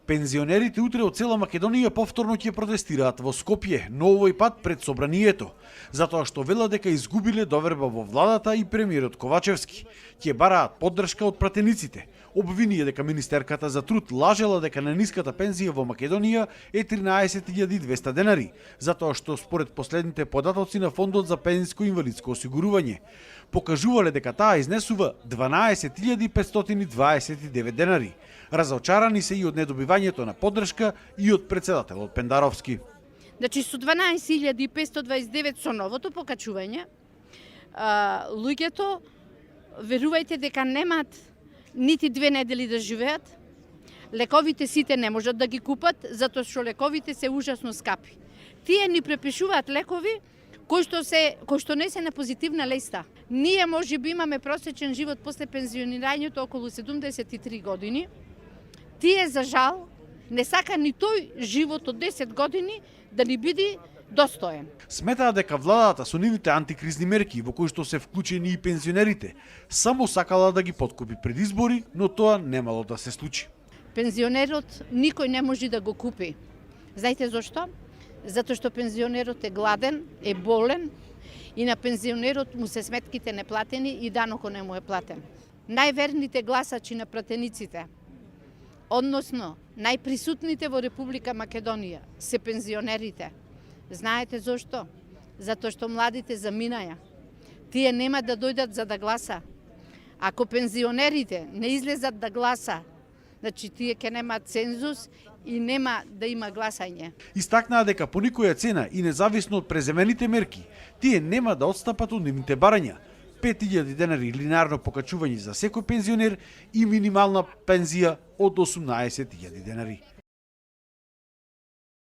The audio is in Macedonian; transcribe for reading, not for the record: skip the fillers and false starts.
Пензионерите утре од цела Македонија повторно ќе протестираат во Скопје, но овој пат пред собранието, затоа што велат дека изгубиле доверба во владата и премиерот Ковачевски. Ќе бараат поддршка од пратениците. Обвинија дека министерката за труд лажела дека најниската пензија во Македонија е 13.200 денари, затоа што според последните податоци на Фондот за пензиско и инвалидско осигурување покажувале дека таа изнесува 12.529 денари. Разочарани се и од недобивањето на поддршка и од председателот Пендаровски. Значи со 12.529 со новото покачување, луѓето верувајте дека немаат нити 2 недели да живеат. Лековите сите не можат да ги купат, затоа што лековите се ужасно скапи. Тие ни препишуваат лекови кои што не се на позитивна листа. Ние можеби имаме просечен живот после пензионирањето околу 73 години. Тие, за жал, не сака ни тој живот од 10 години да ни биде достоен. Сметаат дека владата со нивните антикризни мерки, во кои што се вклучени и пензионерите, само сакала да ги подкупи пред избори, но тоа немало да се случи. Пензионерот никој не може да го купи. Знаете зошто? Затоа што пензионерот е гладен, е болен и на пензионерот му се сметките неплатени и данокот не му е платен. Најверните гласачи на пратениците, односно најприсутните во Република Македонија, се пензионерите. Знаете зошто? Затоа што младите заминаја. Тие нема да дојдат за да гласа. Ако пензионерите не излезат да гласа, значи тие ќе немаат цензус и нема да има гласање. Истакнаа дека по никоја цена и независно од преземените мерки, тие нема да отстапат од нивните барања. 5.000 денари линарно покачување за секој пензионер и минимална пензија од 18.000 денари.